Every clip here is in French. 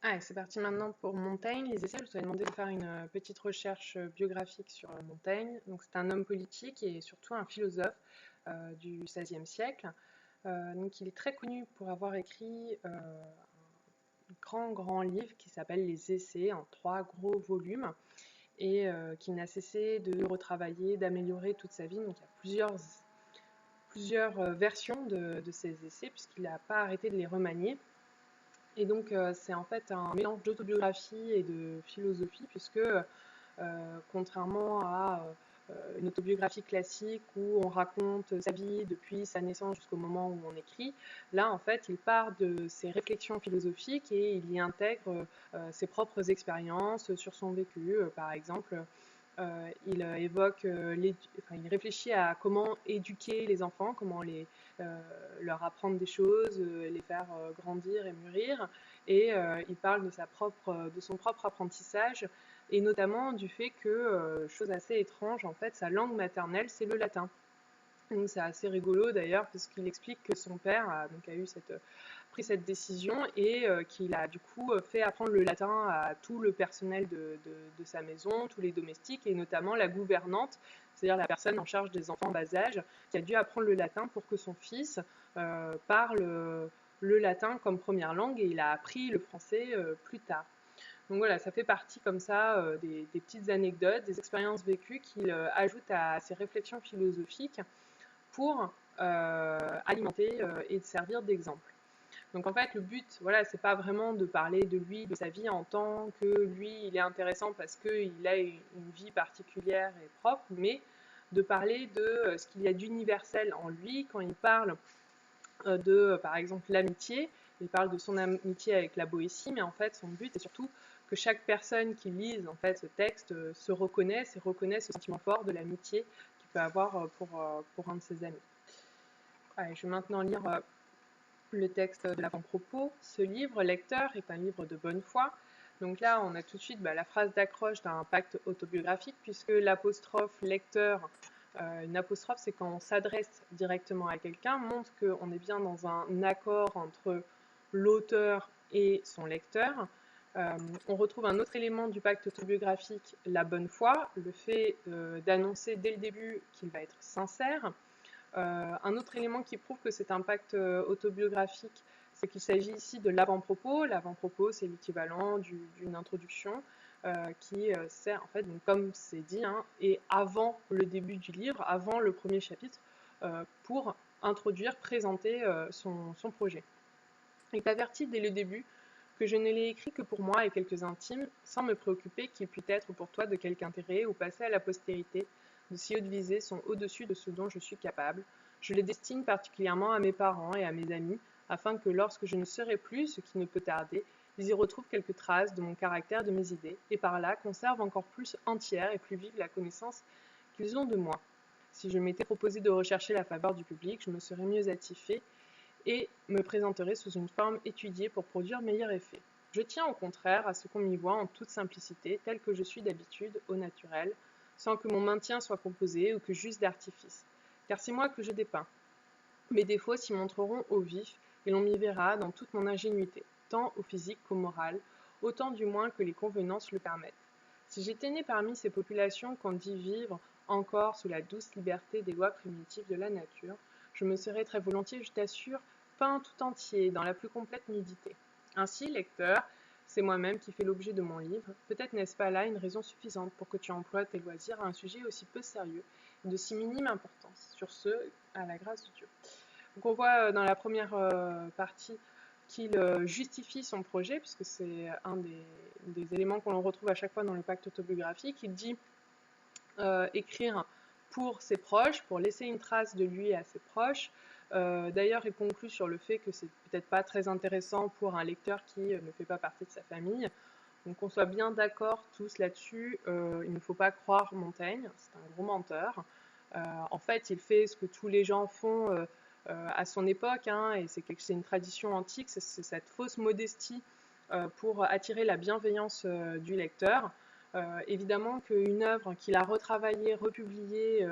Ah, c'est parti maintenant pour Montaigne. Les essais, je vous avais demandé de faire une petite recherche biographique sur Montaigne. Donc, c'est un homme politique et surtout un philosophe du XVIe siècle. Donc, il est très connu pour avoir écrit un grand livre qui s'appelle Les Essais en 3 gros volumes et qu'il n'a cessé de retravailler, d'améliorer toute sa vie. Donc, il y a plusieurs versions de ces essais puisqu'il n'a pas arrêté de les remanier. Et donc, c'est en fait un mélange d'autobiographie et de philosophie, puisque contrairement à une autobiographie classique où on raconte sa vie depuis sa naissance jusqu'au moment où on écrit, là, en fait, il part de ses réflexions philosophiques et il y intègre ses propres expériences sur son vécu. Par exemple, il réfléchit à comment éduquer les enfants, comment leur apprendre des choses, les faire grandir et mûrir. Et il parle de son propre apprentissage et notamment du fait que, chose assez étrange, en fait, sa langue maternelle, c'est le latin. Donc c'est assez rigolo d'ailleurs parce qu'il explique que son père pris cette décision et qu'il a du coup fait apprendre le latin à tout le personnel de sa maison, tous les domestiques et notamment la gouvernante, c'est-à-dire la personne en charge des enfants en bas âge, qui a dû apprendre le latin pour que son fils parle le latin comme première langue et il a appris le français plus tard. Donc voilà, ça fait partie comme ça des petites anecdotes, des expériences vécues qu'il ajoute à ses réflexions philosophiques pour alimenter et servir d'exemple. Donc en fait, le but, voilà, c'est pas vraiment de parler de lui, de sa vie en tant que lui, il est intéressant parce qu'il a une vie particulière et propre, mais de parler de ce qu'il y a d'universel en lui quand il parle par exemple, l'amitié. Il parle de son amitié avec la Boétie, mais en fait, son but est surtout que chaque personne qui lise en fait ce texte se reconnaisse et reconnaisse ce sentiment fort de l'amitié qu'il peut avoir pour un de ses amis. Allez, je vais maintenant lire le texte de l'avant-propos. Ce livre, lecteur, est un livre de bonne foi. Donc là, on a tout de suite la phrase d'accroche d'un pacte autobiographique, puisque l'apostrophe lecteur, une apostrophe, c'est quand on s'adresse directement à quelqu'un, montre qu'on est bien dans un accord entre l'auteur et son lecteur. On retrouve un autre élément du pacte autobiographique, la bonne foi, le fait d'annoncer dès le début qu'il va être sincère. Un autre élément qui prouve que c'est un pacte autobiographique, c'est qu'il s'agit ici de l'avant-propos. L'avant-propos, c'est l'équivalent d'une introduction qui sert, en fait, donc, comme c'est dit, hein, et avant le début du livre, avant le premier chapitre, pour introduire, présenter son projet. Il t'avertit dès le début que je ne l'ai écrit que pour moi et quelques intimes, sans me préoccuper qu'il puisse être pour toi de quelque intérêt ou passer à la postérité. De si hautes visées sont au-dessus de ce dont je suis capable. Je les destine particulièrement à mes parents et à mes amis, afin que lorsque je ne serai plus, ce qui ne peut tarder, ils y retrouvent quelques traces de mon caractère, de mes idées, et par là conservent encore plus entière et plus vive la connaissance qu'ils ont de moi. Si je m'étais proposé de rechercher la faveur du public, je me serais mieux attifé et me présenterai sous une forme étudiée pour produire meilleur effet. Je tiens au contraire à ce qu'on m'y voie en toute simplicité, tel que je suis d'habitude, au naturel, sans que mon maintien soit composé ou que j'use d'artifice. Car c'est moi que je dépeins. Mes défauts s'y montreront au vif, et l'on m'y verra dans toute mon ingénuité, tant au physique qu'au moral, autant du moins que les convenances le permettent. Si j'étais né parmi ces populations qu'on dit vivre encore sous la douce liberté des lois primitives de la nature, je me serais très volontiers, je t'assure, peint tout entier, dans la plus complète nudité. Ainsi, lecteur, c'est moi-même qui fais l'objet de mon livre. Peut-être n'est-ce pas là une raison suffisante pour que tu emploies tes loisirs à un sujet aussi peu sérieux et de si minime importance. Sur ce, à la grâce de Dieu. Donc on voit dans la première partie qu'il justifie son projet, puisque c'est un des éléments qu'on retrouve à chaque fois dans le pacte autobiographique. Il dit écrire pour ses proches, pour laisser une trace de lui à ses proches. D'ailleurs, il conclut sur le fait que c'est peut-être pas très intéressant pour un lecteur qui ne fait pas partie de sa famille. Donc qu'on soit bien d'accord tous là-dessus, il ne faut pas croire Montaigne, c'est un gros menteur. En fait, il fait ce que tous les gens font à son époque, hein, et c'est une tradition antique, c'est cette fausse modestie pour attirer la bienveillance du lecteur. Évidemment qu'une œuvre qu'il a retravaillée, republiée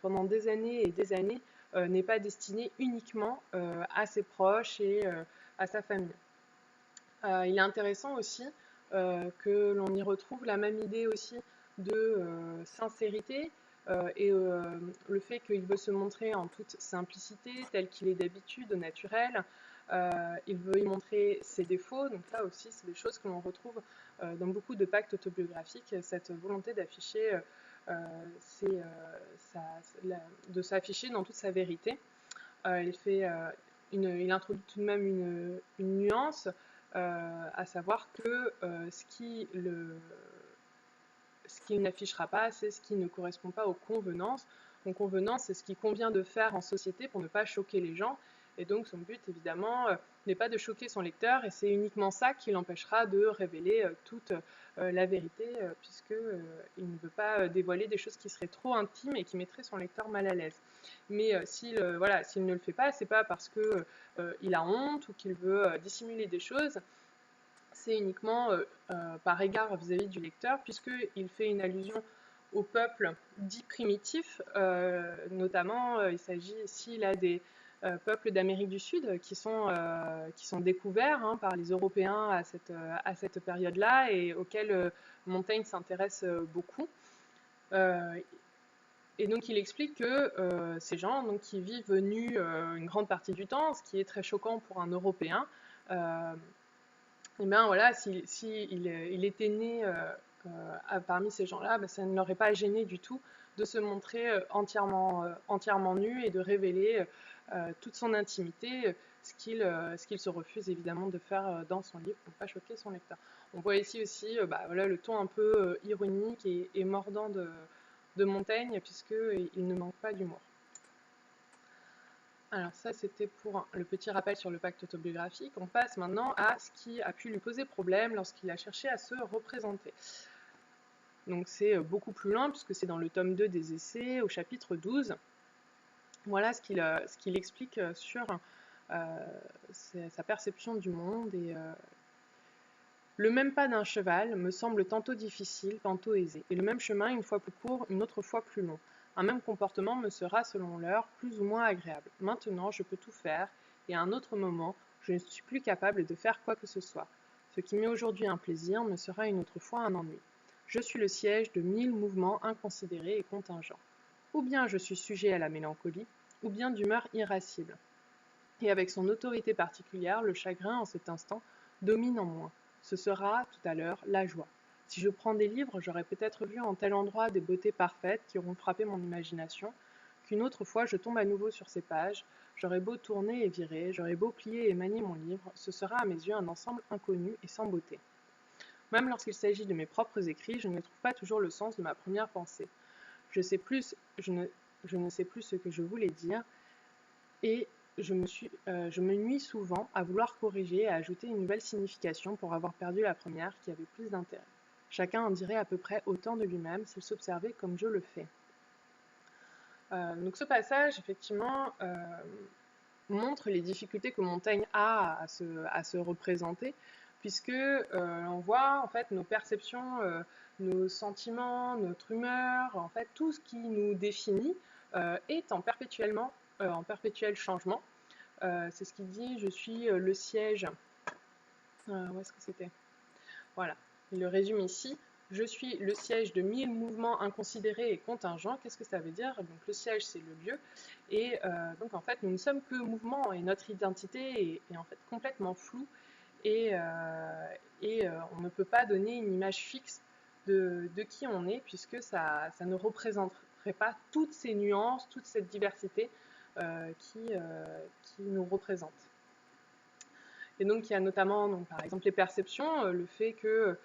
pendant des années et des années n'est pas destinée uniquement à ses proches et à sa famille. Il est intéressant aussi que l'on y retrouve la même idée aussi de sincérité et le fait qu'il veut se montrer en toute simplicité, tel qu'il est d'habitude, au naturel. Il veut y montrer ses défauts, donc là aussi c'est des choses que l'on retrouve dans beaucoup de pactes autobiographiques, cette volonté d'afficher, de s'afficher dans toute sa vérité. Il introduit tout de même une nuance, à savoir que ce qu'il n'affichera pas, c'est ce qui ne correspond pas aux convenances. Donc convenance, c'est ce qui convient de faire en société pour ne pas choquer les gens. Et donc son but, évidemment, n'est pas de choquer son lecteur, et c'est uniquement ça qui l'empêchera de révéler toute la vérité, puisqu'il ne veut pas dévoiler des choses qui seraient trop intimes et qui mettraient son lecteur mal à l'aise. Mais s'il ne le fait pas, c'est pas parce qu'il a honte ou qu'il veut dissimuler des choses, c'est uniquement par égard vis-à-vis du lecteur, puisqu'il fait une allusion au peuple dit primitif, notamment il s'agit ici là des peuples d'Amérique du Sud qui sont découverts par les Européens à cette période-là et auxquels Montaigne s'intéresse beaucoup. Et donc il explique que ces gens donc, qui vivent nus une grande partie du temps, ce qui est très choquant pour un Européen, et bien voilà, il était né parmi ces gens-là, ça ne l'aurait pas gêné du tout de se montrer entièrement nu et de révéler toute son intimité, ce qu'il se refuse évidemment de faire dans son livre pour ne pas choquer son lecteur. On voit ici aussi le ton un peu ironique et mordant de Montaigne, puisqu'il ne manque pas d'humour. Alors ça, c'était pour le petit rappel sur le pacte autobiographique. On passe maintenant à ce qui a pu lui poser problème lorsqu'il a cherché à se représenter. Donc c'est beaucoup plus loin, puisque c'est dans le tome 2 des Essais, au chapitre 12. Voilà ce qu'il explique sur sa perception du monde. Le même pas d'un cheval me semble tantôt difficile, tantôt aisé, et le même chemin, une fois plus court, une autre fois plus long. Un même comportement me sera, selon l'heure, plus ou moins agréable. Maintenant, je peux tout faire, et à un autre moment, je ne suis plus capable de faire quoi que ce soit. Ce qui m'est aujourd'hui un plaisir me sera une autre fois un ennui. Je suis le siège de 1000 mouvements inconsidérés et contingents. Ou bien je suis sujet à la mélancolie, ou bien d'humeur irascible. Et avec son autorité particulière, le chagrin, en cet instant, domine en moi. Ce sera, tout à l'heure, la joie. Si je prends des livres, j'aurai peut-être vu en tel endroit des beautés parfaites qui auront frappé mon imagination, qu'une autre fois je tombe à nouveau sur ces pages, j'aurai beau tourner et virer, j'aurai beau plier et manier mon livre, ce sera à mes yeux un ensemble inconnu et sans beauté. Même lorsqu'il s'agit de mes propres écrits, je ne trouve pas toujours le sens de ma première pensée. Je ne sais plus ce que je voulais dire, et je me nuis souvent à vouloir corriger et à ajouter une nouvelle signification pour avoir perdu la première qui avait plus d'intérêt. Chacun en dirait à peu près autant de lui-même s'il s'observait comme je le fais. Donc ce passage, effectivement, montre les difficultés que Montaigne a à se représenter, puisque on voit en fait nos perceptions, nos sentiments, notre humeur, en fait tout ce qui nous définit est en perpétuel changement. C'est ce qu'il dit, je suis le siège. Où est-ce que c'était? Voilà, il le résume ici. Je suis le siège de 1000 mouvements inconsidérés et contingents. Qu'est-ce que ça veut dire? Donc le siège, c'est le lieu. Et donc en fait, nous ne sommes que mouvement et notre identité est en fait complètement floue. Et on ne peut pas donner une image fixe de qui on est, puisque ça ne représenterait pas toutes ces nuances, toute cette diversité qui nous représente. Et donc il y a notamment, donc, par exemple, les perceptions, le fait que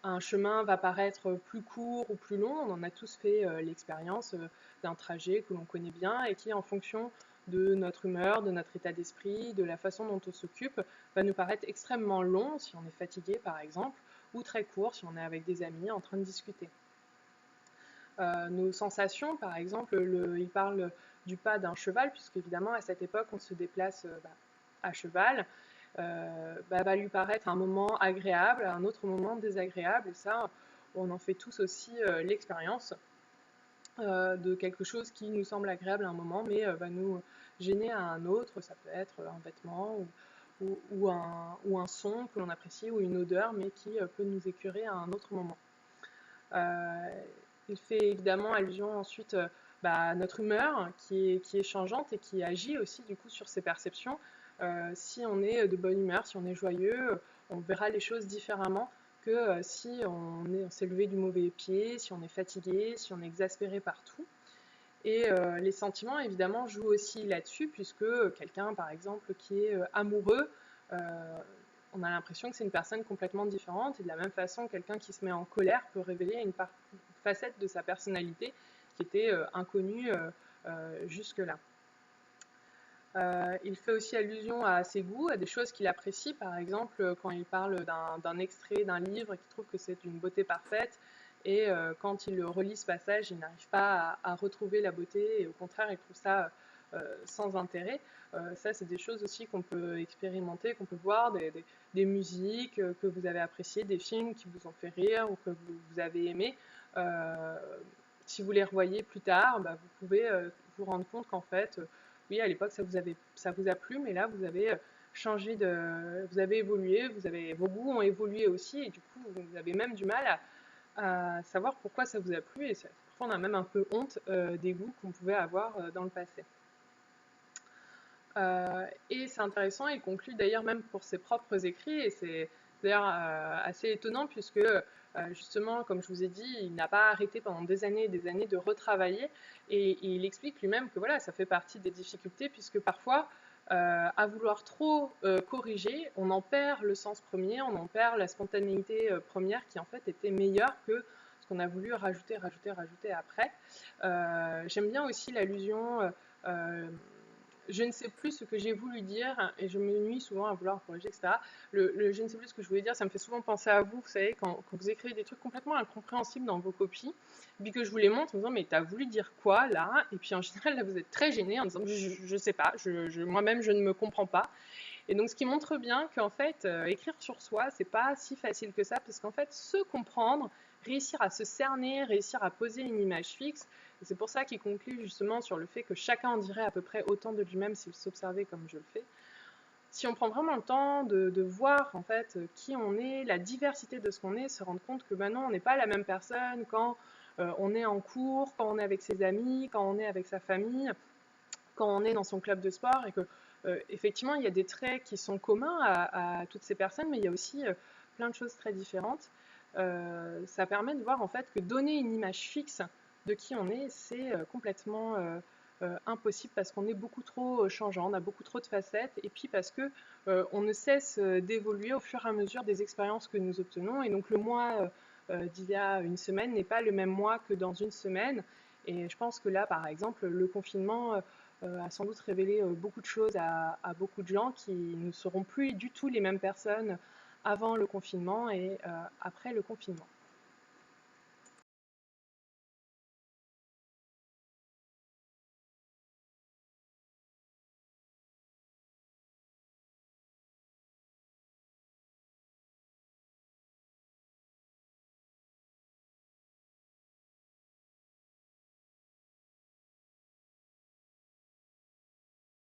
un chemin va paraître plus court ou plus long. On en a tous fait l'expérience d'un trajet que l'on connaît bien et qui, en fonction de notre humeur, de notre état d'esprit, de la façon dont on s'occupe, va nous paraître extrêmement long si on est fatigué par exemple, ou très court si on est avec des amis en train de discuter. Nos sensations, par exemple, il parle du pas d'un cheval, puisque évidemment à cette époque on se déplace à cheval, va lui paraître un moment agréable, à un autre moment désagréable, et ça on en fait tous aussi l'expérience de quelque chose qui nous semble agréable à un moment mais va nous gêner à un autre. Ça peut être un vêtement ou un son que l'on apprécie ou une odeur, mais qui peut nous écœurer à un autre moment. Il fait évidemment allusion ensuite à notre humeur qui est changeante et qui agit aussi du coup sur ses perceptions. Si on est de bonne humeur, si on est joyeux, on verra les choses différemment que si on s'est levé du mauvais pied, si on est fatigué, si on est exaspéré partout. Et les sentiments, évidemment, jouent aussi là-dessus, puisque quelqu'un, par exemple, qui est amoureux, on a l'impression que c'est une personne complètement différente. Et de la même façon, quelqu'un qui se met en colère peut révéler une facette de sa personnalité qui était inconnue jusque-là. Il fait aussi allusion à ses goûts, à des choses qu'il apprécie. Par exemple, quand il parle d'un extrait d'un livre et qu'il trouve que c'est une beauté parfaite, et quand il relit ce passage, il n'arrive pas à retrouver la beauté, et au contraire, il trouve ça sans intérêt. Ça, c'est des choses aussi qu'on peut expérimenter, qu'on peut voir, des musiques que vous avez appréciées, des films qui vous ont fait rire ou que vous avez aimé. Si vous les revoyez plus tard, vous pouvez vous rendre compte qu'en fait, oui, à l'époque, ça vous a plu, mais là, vous avez changé vous avez évolué, vos goûts ont évolué aussi, et du coup, vous avez même du mal à savoir pourquoi ça vous a plu, et parfois, on a même un peu honte des goûts qu'on pouvait avoir dans le passé. Et c'est intéressant, il conclut d'ailleurs même pour ses propres écrits, et c'est d'ailleurs assez étonnant puisque justement, comme je vous ai dit, il n'a pas arrêté pendant des années et des années de retravailler, et il explique lui-même que voilà, ça fait partie des difficultés puisque parfois, à vouloir trop corriger, on en perd le sens premier, on en perd la spontanéité première qui en fait était meilleure que ce qu'on a voulu rajouter après. J'aime bien aussi l'allusion je ne sais plus ce que j'ai voulu dire et je me nuis souvent à vouloir corriger, etc. Je ne sais plus ce que je voulais dire, ça me fait souvent penser à vous, vous savez, quand vous écrivez des trucs complètement incompréhensibles dans vos copies, puis que je vous les montre en me disant mais t'as voulu dire quoi là? Et puis en général là vous êtes très gêné en disant je sais pas, moi-même je ne me comprends pas. Et donc ce qui montre bien qu'en fait écrire sur soi c'est pas si facile que ça, parce qu'en fait se comprendre, réussir à se cerner, réussir à poser une image fixe, et c'est pour ça qu'il conclut justement sur le fait que chacun en dirait à peu près autant de lui-même s'il s'observait comme je le fais. Si on prend vraiment le temps de voir en fait qui on est, la diversité de ce qu'on est, se rendre compte que non, on n'est pas la même personne quand on est en cours, quand on est avec ses amis, quand on est avec sa famille, quand on est dans son club de sport, et que effectivement il y a des traits qui sont communs à toutes ces personnes, mais il y a aussi plein de choses très différentes. Ça permet de voir en fait que donner une image fixe de qui on est, c'est complètement impossible, parce qu'on est beaucoup trop changeant, on a beaucoup trop de facettes, et puis parce que on ne cesse d'évoluer au fur et à mesure des expériences que nous obtenons, et donc le moi d'il y a une semaine n'est pas le même moi que dans une semaine. Et je pense que là, par exemple, le confinement a sans doute révélé beaucoup de choses à beaucoup de gens qui ne seront plus du tout les mêmes personnes avant le confinement et après le confinement.